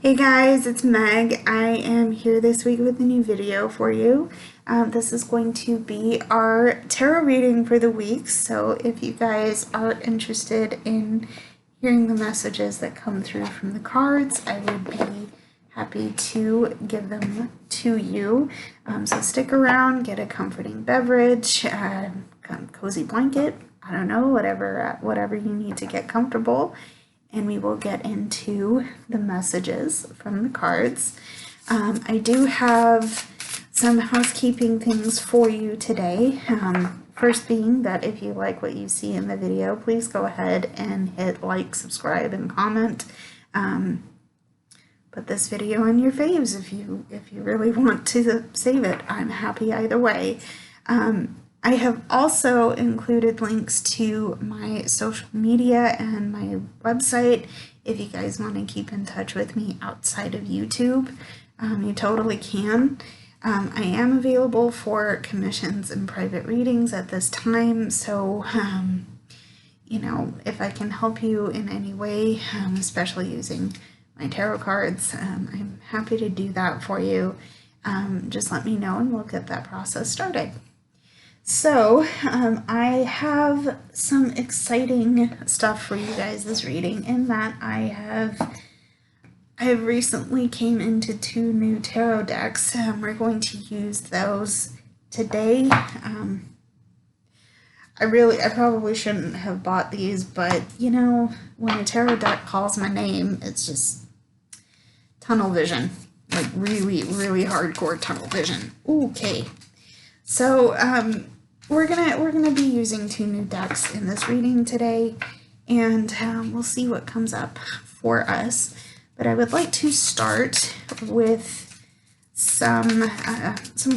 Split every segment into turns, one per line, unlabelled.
Hey guys, it's Meg. I am here this week with a new video for you. This is going to be our tarot reading for the week, so if you guys are interested in hearing the messages that come through from the cards, I would be happy to give them to you. So stick around, get a comforting beverage, cozy blanket, I don't know, whatever you need to get comfortable, and we will get into the messages from the cards. I do have some housekeeping things for you today. First being that if you like what you see in the video, please go ahead and hit like, subscribe, and comment. Put this video in your faves if you really want to save it. I'm happy either way. I have also included links to my social media and my website if you guys want to keep in touch with me outside of YouTube. You totally can. I am available for commissions and private readings at this time, so you know, if I can help you in any way, especially using my tarot cards, I'm happy to do that for you. Just let me know and we'll get that process started. So, I have some exciting stuff for you guys this reading, in that I have recently came into 2 new tarot decks. We're going to use those today. I probably shouldn't have bought these, but you know, when a tarot deck calls my name, it's just tunnel vision, like really, really hardcore tunnel vision. Okay. So, we're gonna be using 2 new decks in this reading today, and we'll see what comes up for us. But I would like to start with some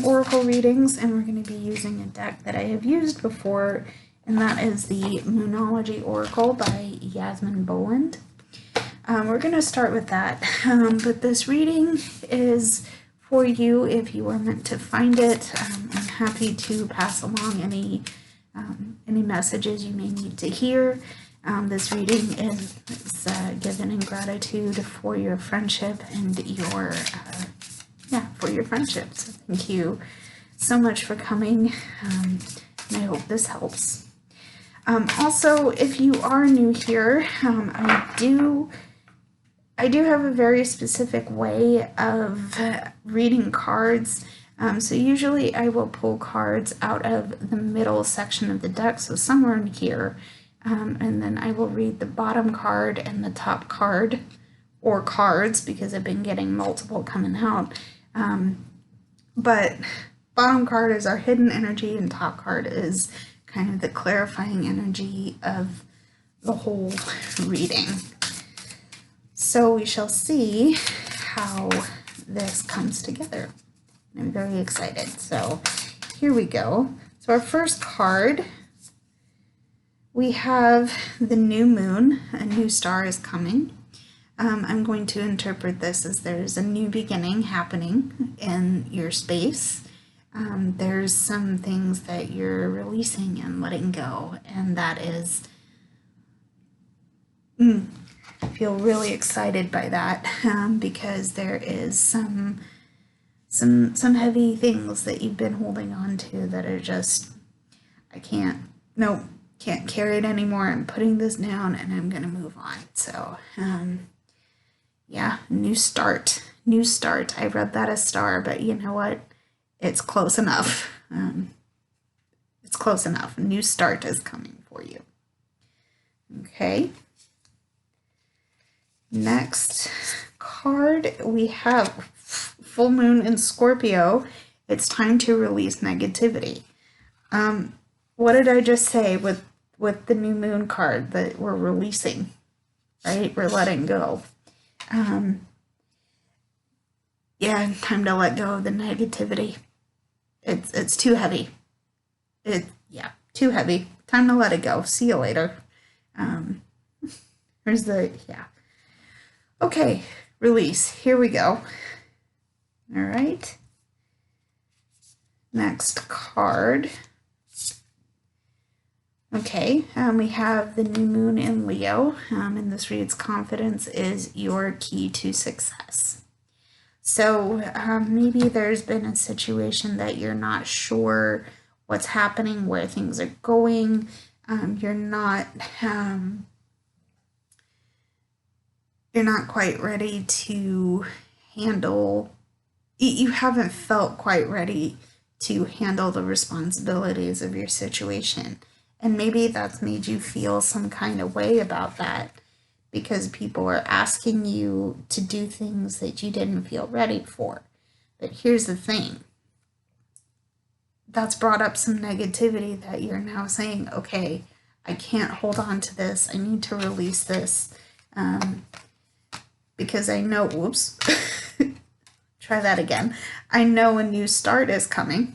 oracle readings, and we're going to be using a deck that I have used before, and that is the Moonology Oracle by Yasmine Boland. We're going to start with that, but this reading is for you if you are meant to find it. I'm happy to pass along any messages you may need to hear. This reading is given in gratitude for your friendship and for your friendship. So thank you so much for coming, and I hope this helps. Also, if you are new here, I do have a very specific way of reading cards. So usually I will pull cards out of the middle section of the deck, so somewhere in here, and then I will read the bottom card and the top card, or cards, because I've been getting multiple coming out. But bottom card is our hidden energy, and top card is kind of the clarifying energy of the whole reading. So we shall see how this comes together. I'm very excited. So here we go. So our first card, we have the new moon. A new star is coming. I'm going to interpret this as there's a new beginning happening in your space. There's some things that you're releasing and letting go, and that is... I feel really excited by that, because there is some heavy things that you've been holding on to that are just, I can't carry it anymore. I'm putting this down and I'm gonna move on. So yeah, new start. I read that as star, but you know what, it's close enough. It's close enough. A new start is coming for you. Okay. Next card, we have full moon in Scorpio. It's time to release negativity. What did I just say with the new moon card? That we're releasing, right? We're letting go. Yeah, time to let go of the negativity. It's too heavy. Too heavy. Time to let it go. See you later. Okay, release. Here we go. All right. Next card. Okay, we have the new moon in Leo, and this reads confidence is your key to success. So maybe there's been a situation that you're not sure what's happening, where things are going. You're not quite ready to handle. You haven't felt quite ready to handle the responsibilities of your situation. And maybe that's made you feel some kind of way about that because people are asking you to do things that you didn't feel ready for. But here's the thing. That's brought up some negativity that you're now saying, okay, I can't hold on to this. I need to release this because I know, whoops, try that again. I know a new start is coming.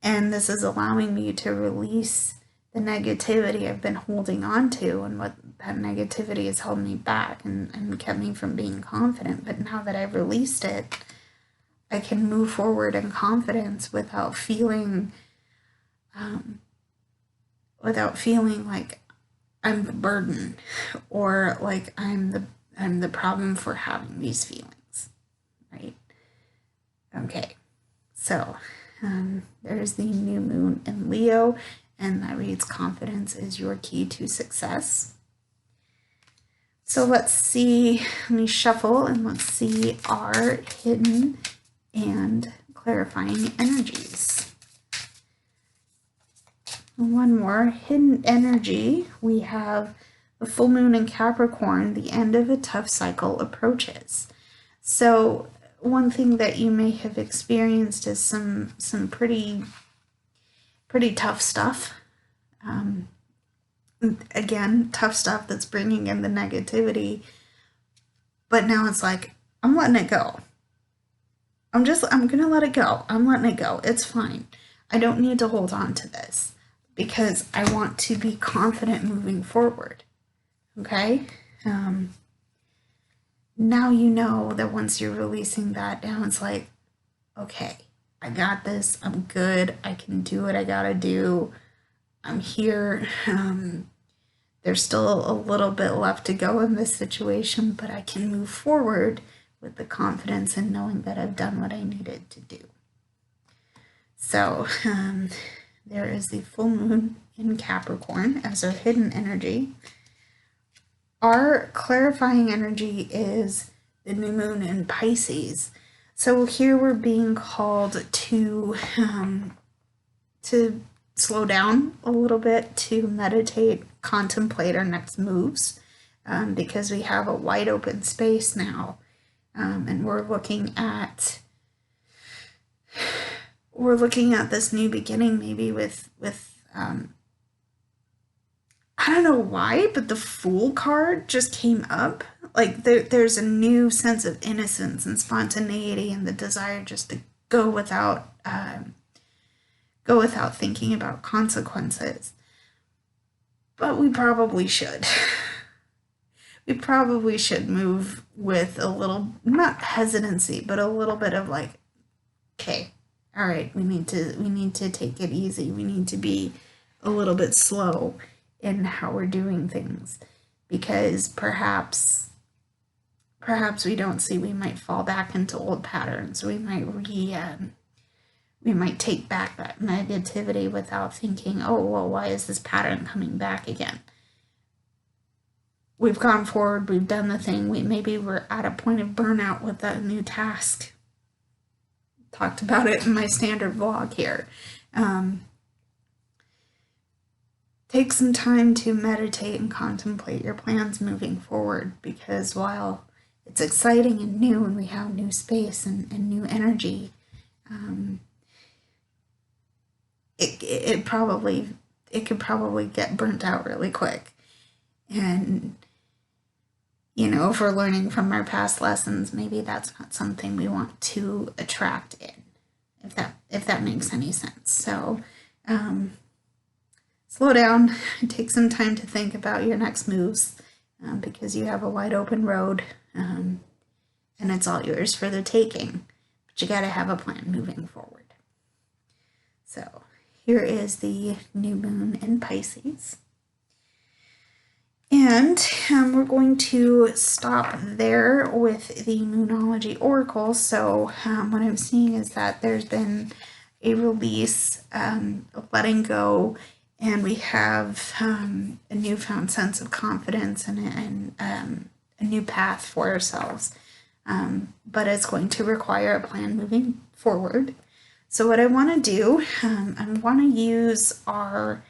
And this is allowing me to release the negativity I've been holding on to, and what that negativity has held me back and kept me from being confident. But now that I've released it, I can move forward in confidence without feeling like I'm the burden or like I'm the problem for having these feelings, right? Okay, so there's the new moon in Leo, and that reads confidence is your key to success. So let's see, let me shuffle and let's see our hidden and clarifying energies. One more hidden energy. We have the full moon in Capricorn. The end of a tough cycle approaches. So one thing that you may have experienced is some pretty tough stuff. Again, tough stuff that's bringing in the negativity. But now it's like, I'm letting it go. I'm gonna let it go. I'm letting it go. It's fine. I don't need to hold on to this because I want to be confident moving forward. Okay? Now you know that once you're releasing that down, it's like, okay, I got this. I'm good. I can do what I gotta do. I'm here. There's still a little bit left to go in this situation, but I can move forward with the confidence and knowing that I've done what I needed to do. So there is the full moon in Capricorn as our hidden energy. Our clarifying energy is the new moon in Pisces. So here we're being called to slow down a little bit, to meditate, contemplate our next moves, because we have a wide open space now, and we're looking at this new beginning, maybe with I don't know why, but the Fool card just came up. Like there's a new sense of innocence and spontaneity and the desire just to go without thinking about consequences. But we probably should. We probably should move with a little, not hesitancy, but a little bit of like, okay, all right, we need to take it easy. We need to be a little bit slow in how we're doing things, because perhaps we don't see, we might fall back into old patterns. We might take back that negativity without thinking, oh, well, why is this pattern coming back again? We've gone forward, we've done the thing, maybe we're at a point of burnout with that new task. Talked about it in my standard vlog here. Take some time to meditate and contemplate your plans moving forward, because while it's exciting and new and we have new space and new energy, it could probably get burnt out really quick. And if we're learning from our past lessons, maybe that's not something we want to attract in, if that makes any sense. So slow down, take some time to think about your next moves, because you have a wide open road, and it's all yours for the taking, but you got to have a plan moving forward. So here is the new moon in Pisces. And we're going to stop there with the Moonology Oracle. So what I'm seeing is that there's been a release, letting go, and we have a newfound sense of confidence and a new path for ourselves. But it's going to require a plan moving forward. So what I want to do, I want to use our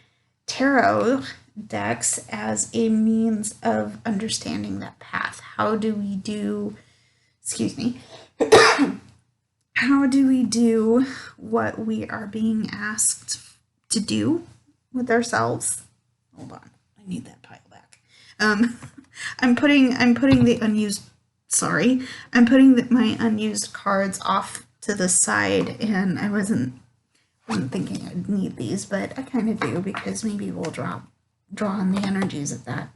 tarot decks as a means of understanding that path. How do we do what we are being asked to do with ourselves? Hold on, I need that pile back. I'm putting the unused. Sorry, I'm putting my unused cards off to the side, and I wasn't thinking I'd need these, but I kind of do, because maybe we'll draw on the energies of that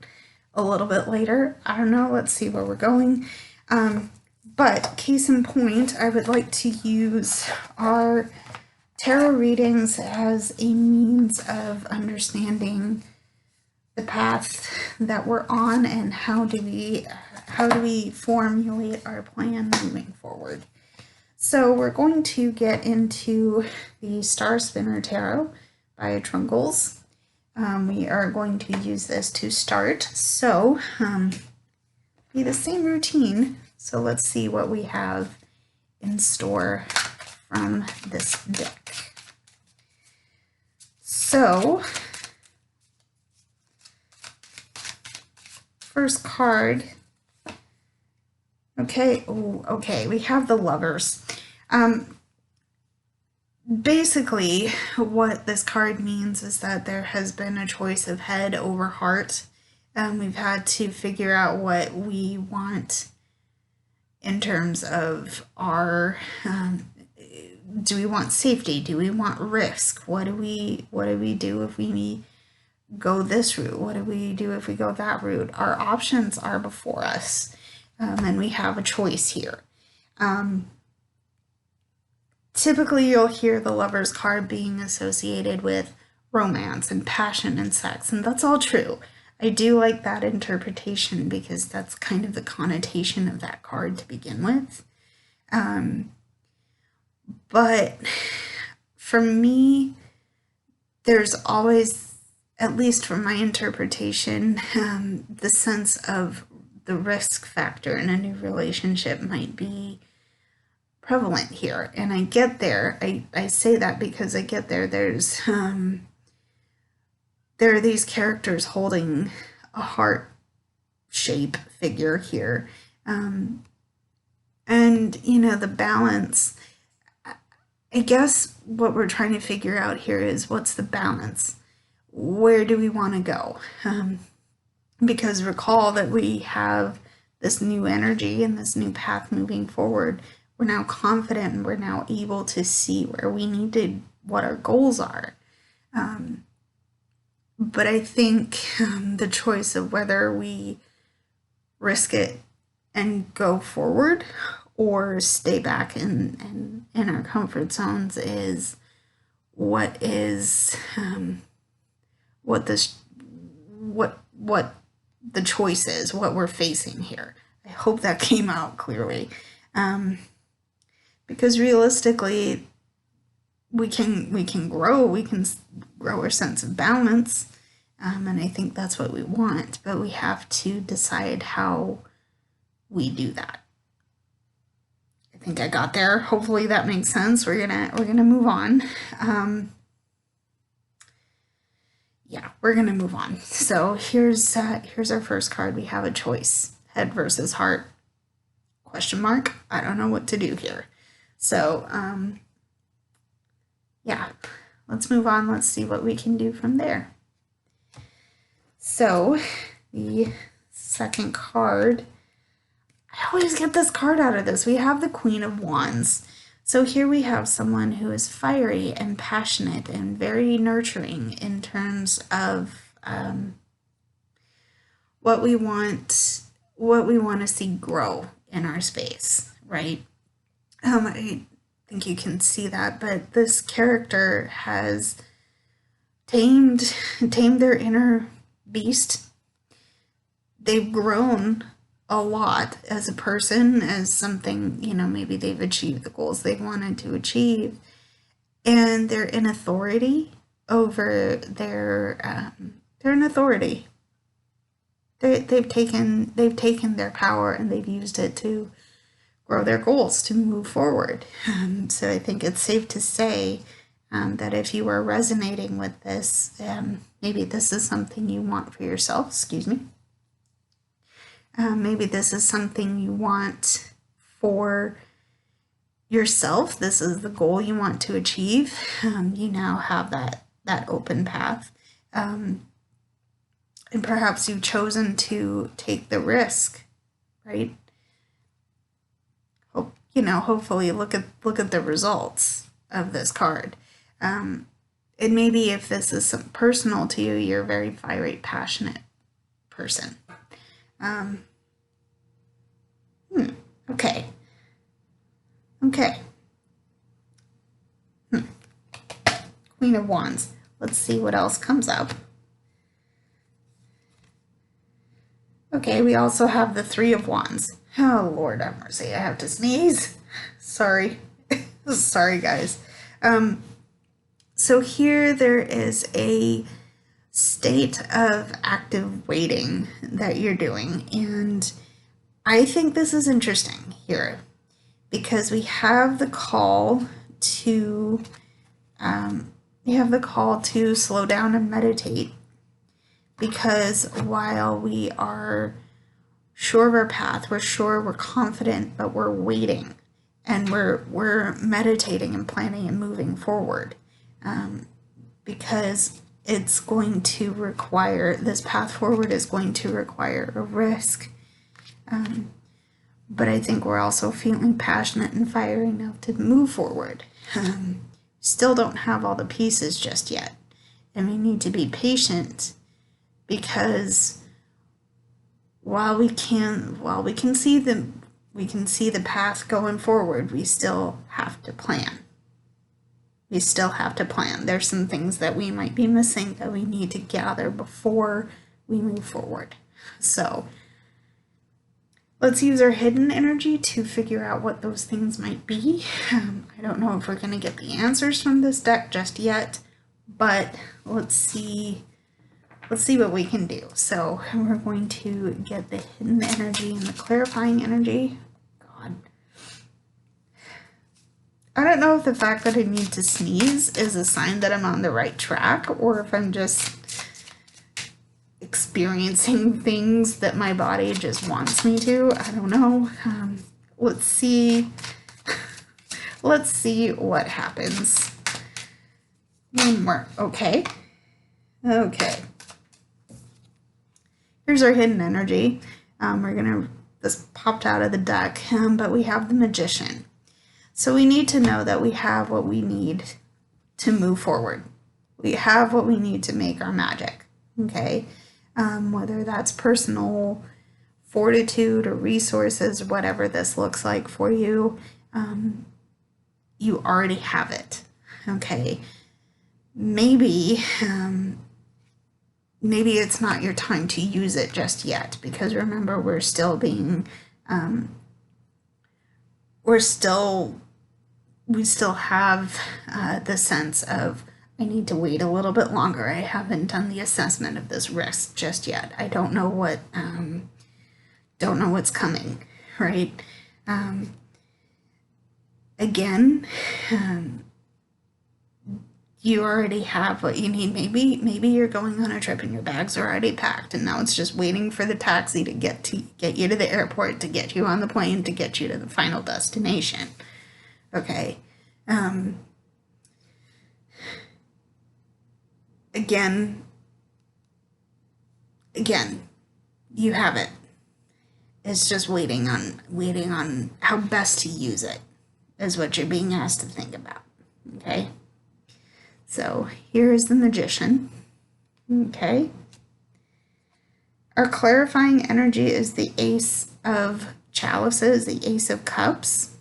a little bit later. I don't know. Let's see where we're going. But case in point, I would like to use our tarot readings as a means of understanding the path that we're on, and how do we formulate our plan moving forward. So we're going to get into the Star Spinner Tarot by Trung. We are going to use this to start. So be the same routine. So let's see what we have in store from this deck. So first card. Okay, okay, we have the Lovers. Basically, what this card means is that there has been a choice of head over heart. We've had to figure out what we want in terms of our, do we want safety? Do we want risk? What do we do if we go this route? What do we do if we go that route? Our options are before us. And we have a choice here. Typically, you'll hear the Lover's card being associated with romance and passion and sex, and that's all true. I do like that interpretation because that's kind of the connotation of that card to begin with. But for me, there's always, at least from my interpretation, the sense of the risk factor in a new relationship might be prevalent here. And I get there. I say that because I get there. There are these characters holding a heart shape figure here. And, the balance, I guess what we're trying to figure out here is, what's the balance? Where do we want to go? Because recall that we have this new energy and this new path moving forward. We're now confident, and we're now able to see where we need to, what our goals are. But I think the choice of whether we risk it and go forward or stay back in our comfort zones is what the choice is, what we're facing here. I hope that came out clearly. Because realistically, we can grow our sense of balance, and I think that's what we want, but we have to decide how we do that. I think I got there. Hopefully that makes sense. We're gonna move on. Yeah, we're gonna move on. So here's our first card. We have a choice: head versus heart. Question mark. I don't know what to do here. So yeah, let's move on. Let's see what we can do from there. So the second card, I always get this card out of this. We have the Queen of Wands. So here we have someone who is fiery and passionate and very nurturing in terms of what we want to see grow in our space, right? I think you can see that, but this character has tamed their inner beast. They've grown a lot as a person, as something, maybe they've achieved the goals they wanted to achieve, and they're in authority over they're in authority. They've taken their power and they've used it to grow their goals, to move forward. So I think it's safe to say that if you are resonating with this, maybe this is something you want for yourself, excuse me. Maybe this is something you want for yourself. This is the goal you want to achieve. You now have that open path. And perhaps you've chosen to take the risk, right? Hopefully look at the results of this card. And maybe if this is personal to you, you're a very fiery, passionate person. Okay. Queen of Wands. Let's see what else comes up. Okay, we also have the Three of Wands. Oh, Lord have mercy. I have to sneeze. Sorry. Sorry, guys. So here there is a state of active waiting that you're doing. And I think this is interesting here because we have the call to slow down and meditate, because while we are sure of our path, we're confident, but we're waiting and we're meditating and planning and moving forward, because it's going to require, this path forward is going to require a risk. But I think we're also feeling passionate and fiery enough to move forward. Still don't have all the pieces just yet, and we need to be patient, because while we can see the path going forward, we still have to plan. There's some things that we might be missing that we need to gather before we move forward. So let's use our hidden energy to figure out what those things might be. I don't know if we're going to get the answers from this deck just yet, but let's see what we can do. So we're going to get the hidden energy and the clarifying energy. God. I don't know if the fact that I need to sneeze is a sign that I'm on the right track, or if I'm just experiencing things that my body just wants me to. I don't know. Let's see what happens. One more. Okay. Here's our hidden energy. This popped out of the deck, but we have the Magician. So we need to know that we have what we need to move forward. We have what we need to make our magic, okay? Whether that's personal fortitude or resources, whatever this looks like for you, you already have it, okay? Maybe it's not your time to use it just yet, because remember, we still have the sense of, I need to wait a little bit longer. I haven't done the assessment of this risk just yet. I don't know what's coming, right? Again, you already have what you need. Maybe you're going on a trip and your bags are already packed, and now it's just waiting for the taxi to get you to the airport, to get you on the plane, to get you to the final destination. Okay. Again, you have it. It's just waiting on how best to use it is what you're being asked to think about. Okay. So here is the Magician. Okay. Our clarifying energy is the Ace of Chalices, the Ace of Cups.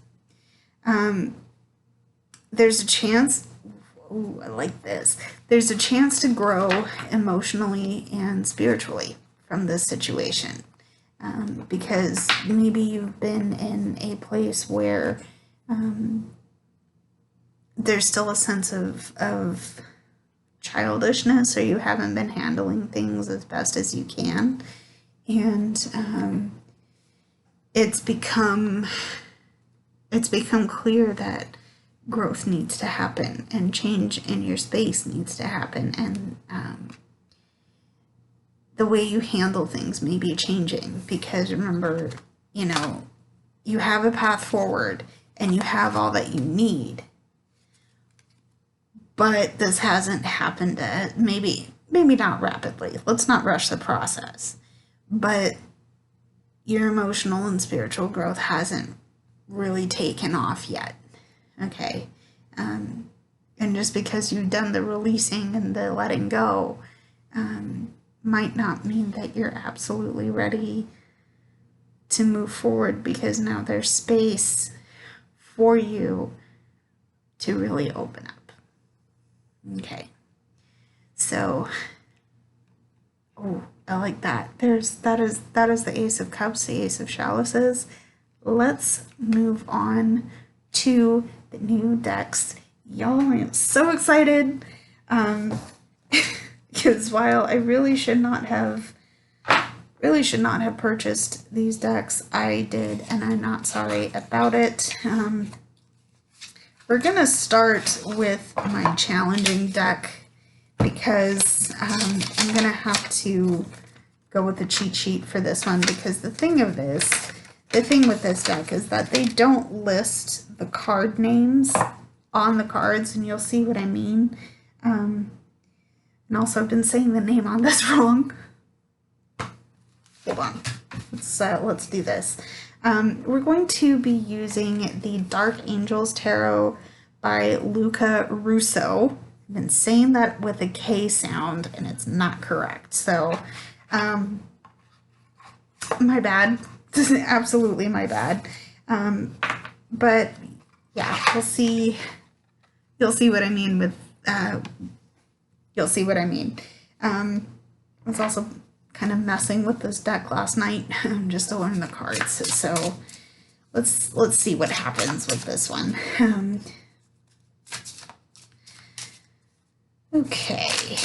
There's a chance Ooh, I like this. There's a chance to grow emotionally and spiritually from this situation. Because maybe you've been in a place where there's still a sense of childishness, or you haven't been handling things as best as you can. And it's become clear that growth needs to happen and change in your space needs to happen, and the way you handle things may be changing, because remember, you have a path forward and you have all that you need, but this hasn't happened maybe not rapidly. Let's not rush the process, but your emotional and spiritual growth hasn't really taken off yet. Okay. And just because you've done the releasing and the letting go, might not mean that you're absolutely ready to move forward, because now there's space for you to really open up. Okay. So, oh, I like that. That is the Ace of Cups, the Ace of Chalices. Let's move on to the new decks. Y'all, I am so excited. Because while I really should not have purchased these decks, I did, and I'm not sorry about it. We're gonna start with my challenging deck, because I'm gonna have to go with the cheat sheet for this one, because the thing with this deck is that they don't list the card names on the cards, and you'll see what I mean. And also, I've been saying the name on this wrong. Hold on. Let's do this. We're going to be using the Dark Angels Tarot by Luca Russo. I've been saying that with a K sound, and it's not correct. So, my bad. Absolutely my bad. But yeah, you'll see what I mean with, you'll see what I mean. I was also kind of messing with this deck last night just to learn the cards. So let's see what happens with this one. Okay.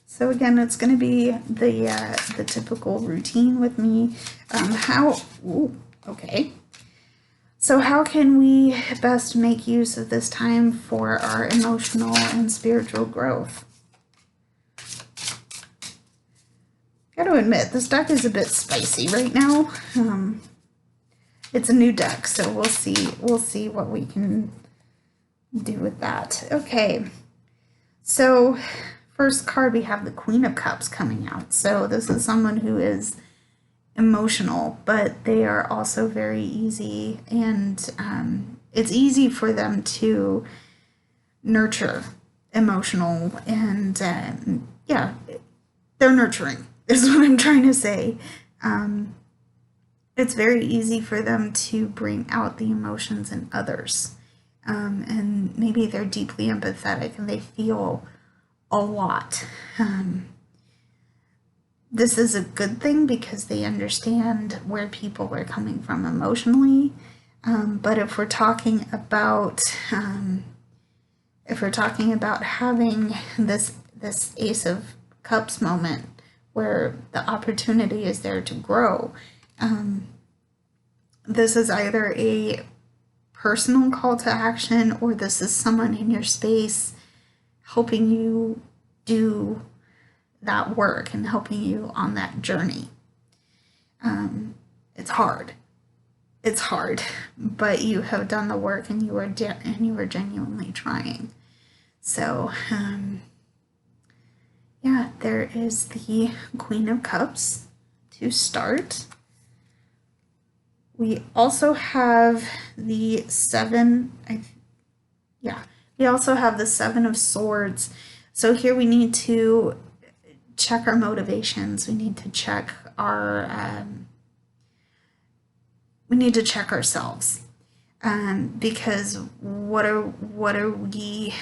So again, it's going to be the typical routine with me. Okay. So how can we best make use of this time for our emotional and spiritual growth? Gotta admit, this deck is a bit spicy right now. It's a new deck, so we'll see what we can do with that. Okay. So first card, we have the Queen of Cups coming out. So this is someone who is emotional, but they are also very easy, and it's easy for them to nurture emotional, and yeah, they're nurturing is what I'm trying to say. It's very easy for them to bring out the emotions in others, and maybe they're deeply empathetic and they feel a lot. This is a good thing because they understand where people are coming from emotionally. But if we're talking about having this Ace of Cups moment where the opportunity is there to grow, this is either a personal call to action, or this is someone in your space helping you do that work and helping you on that journey. It's hard. It's hard, but you have done the work, and you are genuinely trying. So, yeah, there is the Queen of Cups to start. We also have the Seven of Swords. So here we need to check our motivations. We need to check ourselves, because what are we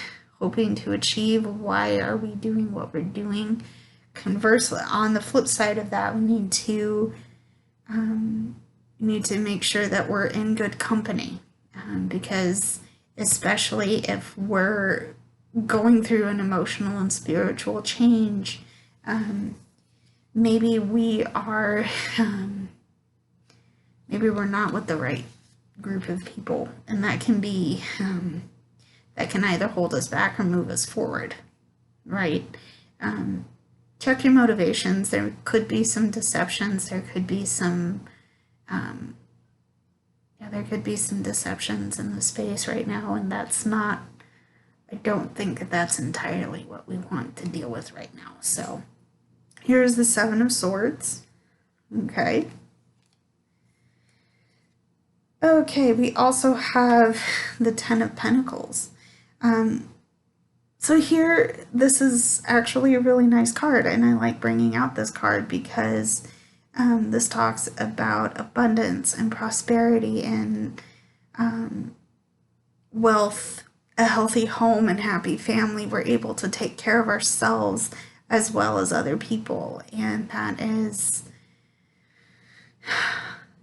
hoping to achieve? Why are we doing what we're doing? Conversely, on the flip side of that, we need to make sure that we're in good company, because especially if we're going through an emotional and spiritual change, maybe we are, maybe we're not with the right group of people, and that can be, that can either hold us back or move us forward, right? Check your motivations. There could be some deceptions. There could be some, there could be some deceptions in the space right now, and that's not, I don't think that that's entirely what we want to deal with right now. So here's the Seven of Swords. Okay. Okay, we also have the Ten of Pentacles. So here, this is actually a really nice card, and I like bringing out this card because this talks about abundance and prosperity and wealth, a healthy home and happy family. We're able to take care of ourselves as well as other people, and that is,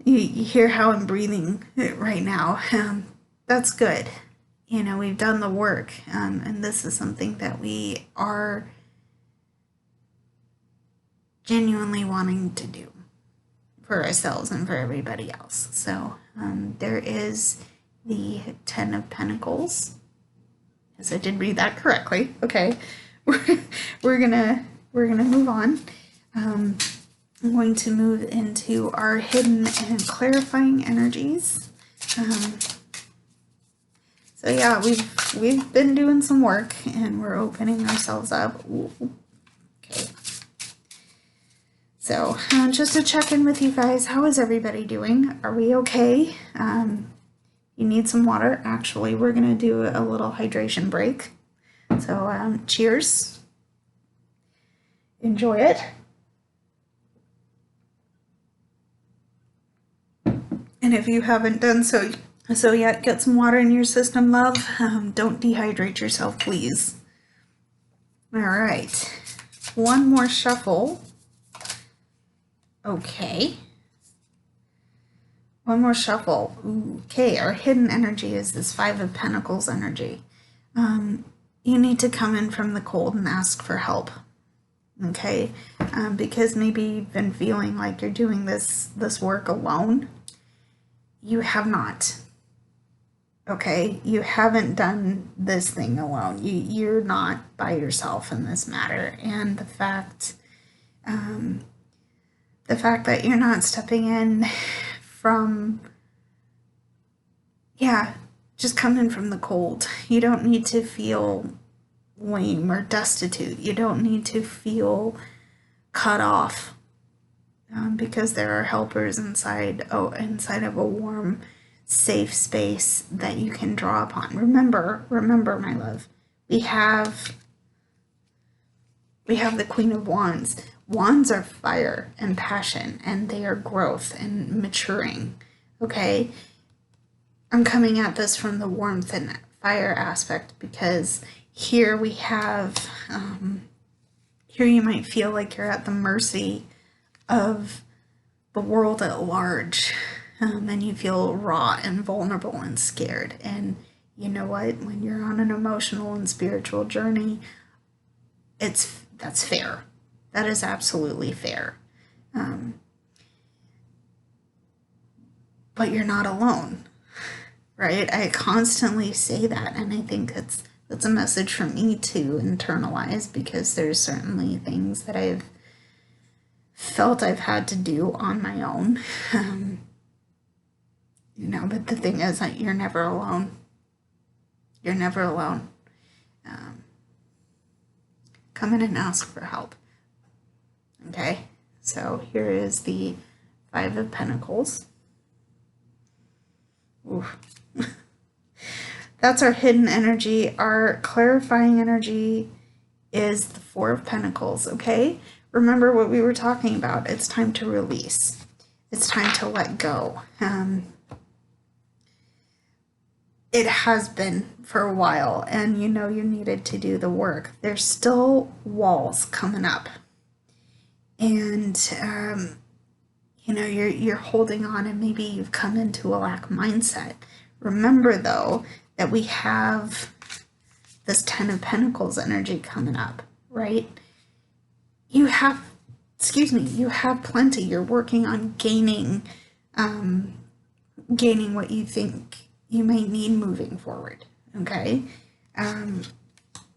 you hear how I'm breathing right now. That's good. You know, we've done the work, and this is something that we are genuinely wanting to do for ourselves and for everybody else. So there is the Ten of Pentacles. Yes, I did read that correctly. Okay, we're gonna move on. I'm going to move into our hidden and clarifying energies. So yeah, we've been doing some work, and we're opening ourselves up. Ooh, okay. So just to check in with you guys, how is everybody doing? Are we okay? You need some water? Actually, we're gonna do a little hydration break. So cheers. Enjoy it. And if you haven't done so yet, get some water in your system, love. Don't dehydrate yourself, please. All right, one more shuffle. Okay. One more shuffle. Ooh, okay, our hidden energy is this Five of Pentacles energy. You need to come in from the cold and ask for help. Okay, because maybe you've been feeling like you're doing this work alone. You have not. Okay, you haven't done this thing alone. You're not by yourself in this matter, and the fact that you're not stepping in from, just come in from the cold. You don't need to feel lame or destitute. You don't need to feel cut off, because there are helpers inside of a warm, safe space that you can draw upon. Remember, my love, we have the Queen of Wands. Wands are fire and passion, and they are growth and maturing. Okay, I'm coming at this from the warmth and fire aspect, because here we have, here you might feel like you're at the mercy of the world at large, and you feel raw and vulnerable and scared. And you know what? When you're on an emotional and spiritual journey, that's fair. That is absolutely fair. But you're not alone, right? I constantly say that, and I think that's a message for me to internalize, because there's certainly things that I've felt I've had to do on my own. But the thing is that you're never alone. You're never alone. Come in and ask for help. Okay, so here is the Five of Pentacles. Ooh. That's our hidden energy. Our clarifying energy is the Four of Pentacles, okay? Remember what we were talking about. It's time to release. It's time to let go. it has been for a while, and you know you needed to do the work. There's still walls coming up, and you know you're holding on, and maybe you've come into a lack mindset. Remember though that we have this Ten of Pentacles energy coming up, right? You have, you have plenty. You're working on gaining what you think you may need moving forward, okay?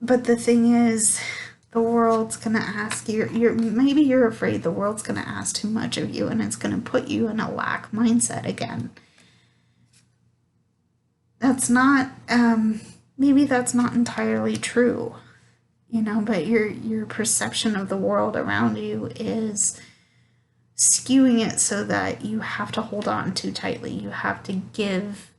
But the thing is, the world's gonna ask you, maybe you're afraid the world's gonna ask too much of you, and it's gonna put you in a lack mindset again. That's not, maybe that's not entirely true, you know, but your perception of the world around you is skewing it so that you have to hold on too tightly. You have to give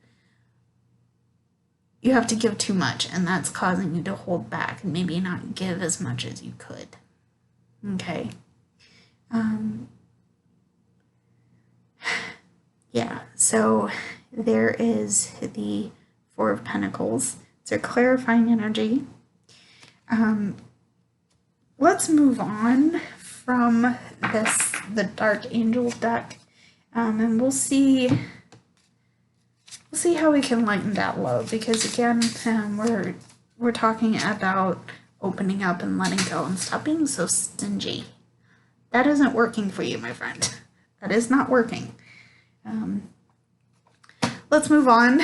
too much, and that's causing you to hold back and maybe not give as much as you could. Okay. Yeah, so there is the Four of Pentacles. It's a clarifying energy. Let's move on from the Dark Angel deck, and we'll see how we can lighten that load, because again, we're talking about opening up and letting go and stop being so stingy. That isn't working for you, my friend. That is not working. Let's move on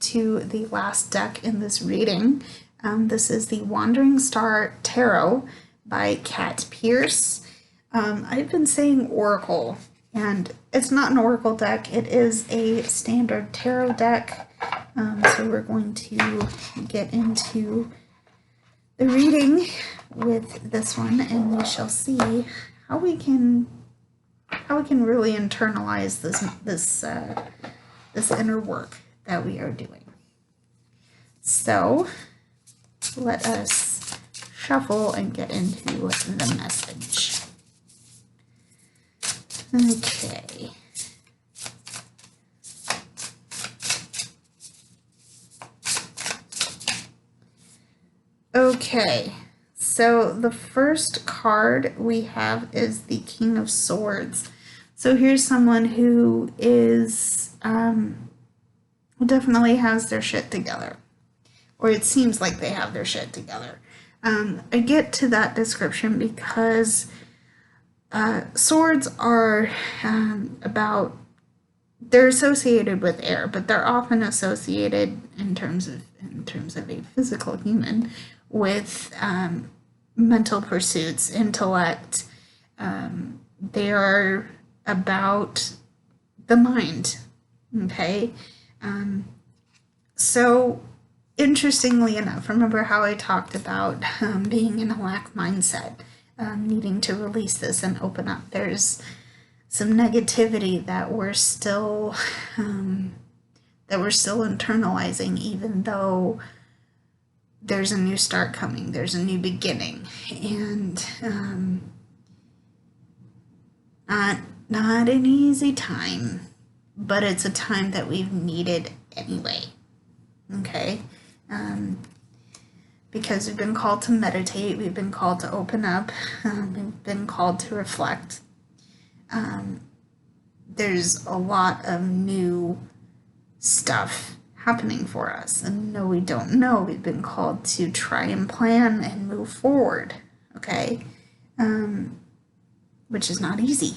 to the last deck in this reading. This is the Wandering Star Tarot by Kat Pierce. I've been saying Oracle, and it's not an Oracle deck. It is a standard tarot deck. So we're going to get into the reading with this one, and we shall see how we can really internalize this inner work that we are doing. So let us shuffle and get into the message. Okay. Okay, so the first card we have is the King of Swords. So here's someone who is definitely has their shit together, or it seems like they have their shit together. I get to that description because swords are they're associated with air, but they're often associated in terms of a physical human with mental pursuits, intellect. They are about the mind. Okay, so interestingly enough, remember how I talked about being in a lack mindset, needing to release this and open up. There's some negativity that we're still internalizing, even though there's a new start coming, there's a new beginning, and not an easy time, but it's a time that we've needed anyway. Okay, because we've been called to meditate, we've been called to open up, we've been called to reflect. There's a lot of new stuff happening for us, and no, we don't know. We've been called to try and plan and move forward, okay? Which is not easy.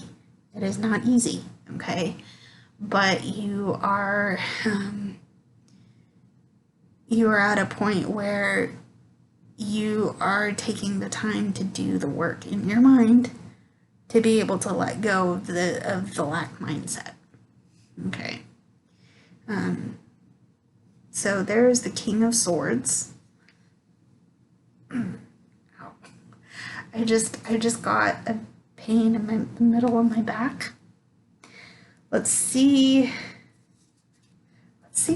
It is not easy, okay? But you are at a point where you are taking the time to do the work in your mind to be able to let go of the lack mindset, okay? So there's the King of Swords. Ow. I just got a pain in the middle of my back. Let's see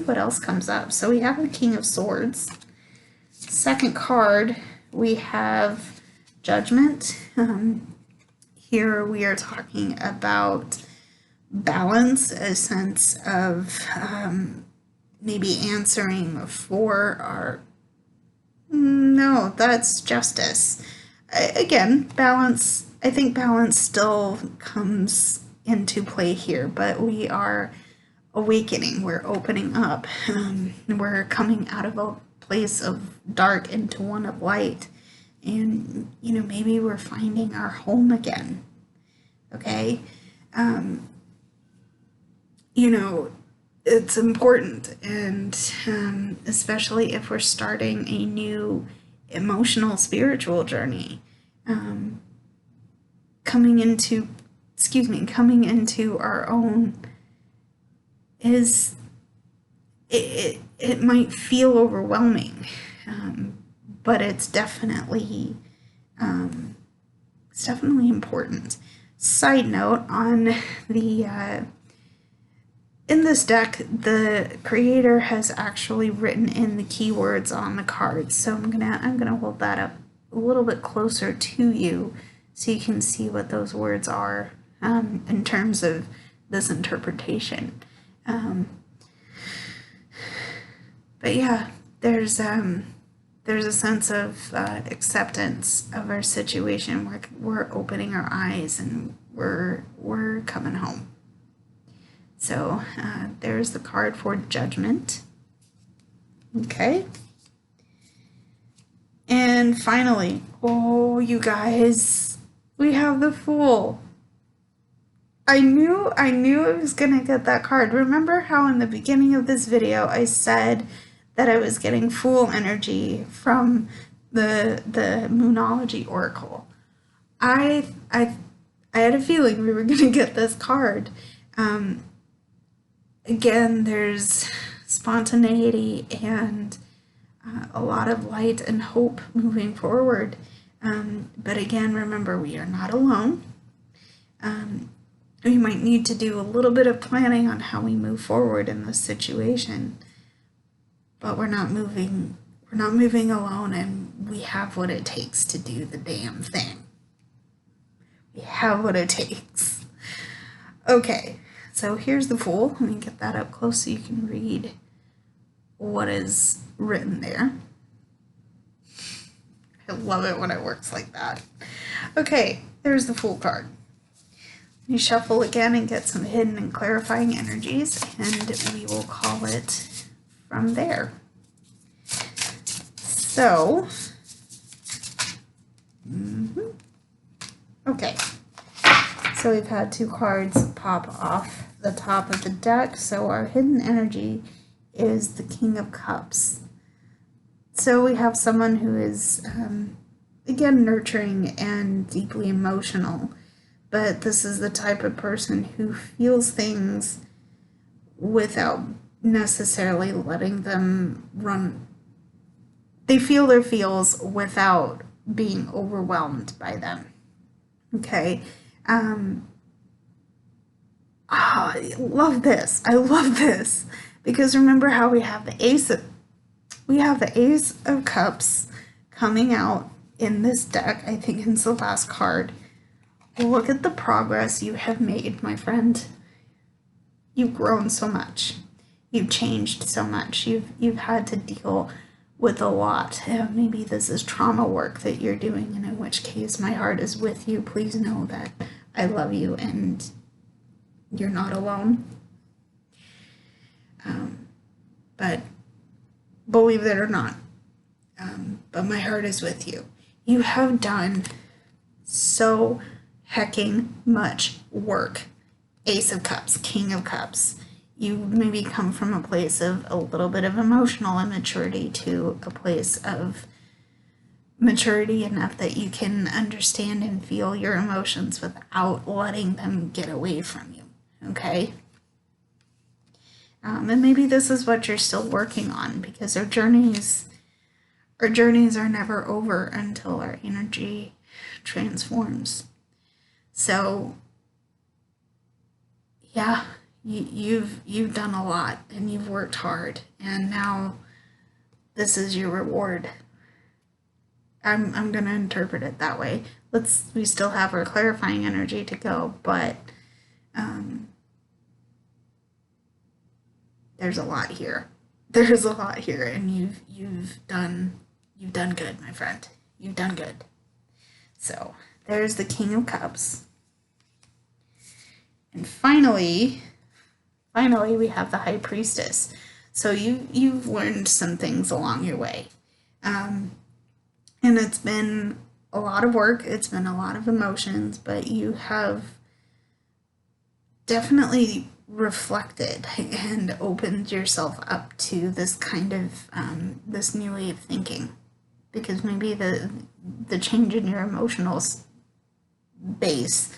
what else comes up. So we have the King of Swords. Second card, we have Judgment. Here we are talking about balance, a sense of maybe answering for our, no, that's justice. Again, balance, I think balance still comes into play here, but we are awakening, we're opening up, we're coming out of a place of dark into one of light, and maybe we're finding our home again. Okay, it's important, and especially if we're starting a new emotional spiritual journey, coming into our own is it might feel overwhelming, but it's definitely important. Side note on the in this deck, the creator has actually written in the keywords on the cards, so I'm gonna hold that up a little bit closer to you so you can see what those words are in terms of this interpretation. But yeah, there's a sense of acceptance of our situation. We're opening our eyes and we're coming home. So there's the card for Judgment. Okay. And finally, oh, you guys, we have the Fool. I knew I was gonna get that card. Remember how in the beginning of this video I said that I was getting Fool energy from the Moonology Oracle? I had a feeling we were gonna get this card. Again, there's spontaneity and a lot of light and hope moving forward. But again, remember, we are not alone. We might need to do a little bit of planning on how we move forward in this situation. But we're not moving alone, and we have what it takes to do the damn thing. We have what it takes. Okay. So here's the Fool. Let me get that up close so you can read what is written there. I love it when it works like that. Okay, there's the Fool card. You shuffle again and get some hidden and clarifying energies, and we will call it from there. So, okay. So we've had two cards pop off the top of the deck. So our hidden energy is the King of Cups. So we have someone who is, again, nurturing and deeply emotional. But this is the type of person who feels things without necessarily letting them run. They feel their feels without being overwhelmed by them. Okay? I love this. I love this. Because remember how we have the Ace of Cups coming out in this deck. I think it's the last card. Look at the progress you have made, my friend. You've grown so much. You've changed so much. You've had to deal with a lot. Maybe this is trauma work that you're doing, and in which case my heart is with you. Please know that I love you and you're not alone. But believe it or not, but my heart is with you. You have done so hecking much work. Ace of Cups, King of Cups. You maybe come from a place of a little bit of emotional immaturity to a place of maturity enough that you can understand and feel your emotions without letting them get away from you, okay? And maybe this is what you're still working on, because our journeys are never over until our energy transforms. So, yeah, you've done a lot and you've worked hard, and now this is your reward. I'm gonna interpret it that way. We still have our clarifying energy to go, but there's a lot here. there's a lot here, and you've done good, my friend. You've done good. So there's the King of Cups. And finally we have the High Priestess. So you've learned some things along your way. And it's been a lot of work, it's been a lot of emotions, but you have definitely reflected and opened yourself up to this kind of this new way of thinking, because maybe the change in your emotional base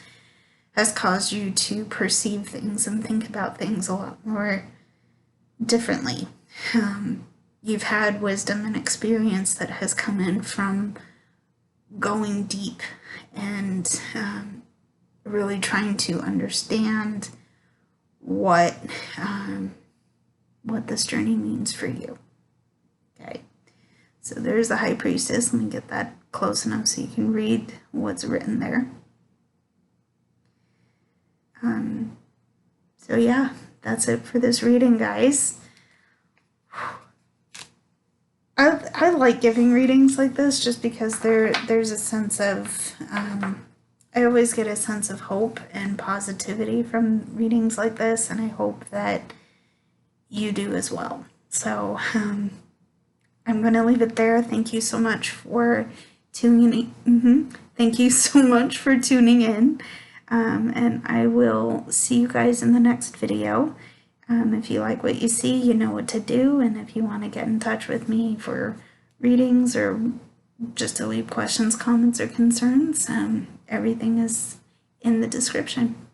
has caused you to perceive things and think about things a lot more differently. You've had wisdom and experience that has come in from going deep and really trying to understand what this journey means for you. Okay, so there's the High Priestess. Let me get that close enough so you can read what's written there. So yeah, that's it for this reading, guys. I like giving readings like this just because there's a sense of, I always get a sense of hope and positivity from readings like this, and I hope that you do as well. So I'm going to leave it there. Thank you so much for tuning in. Thank you so much for tuning in. And I will see you guys in the next video. If you like what you see, you know what to do. And if you want to get in touch with me for readings or just to leave questions, comments, or concerns, everything is in the description.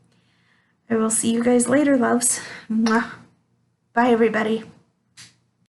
I will see you guys later, loves. Mwah. Bye, everybody.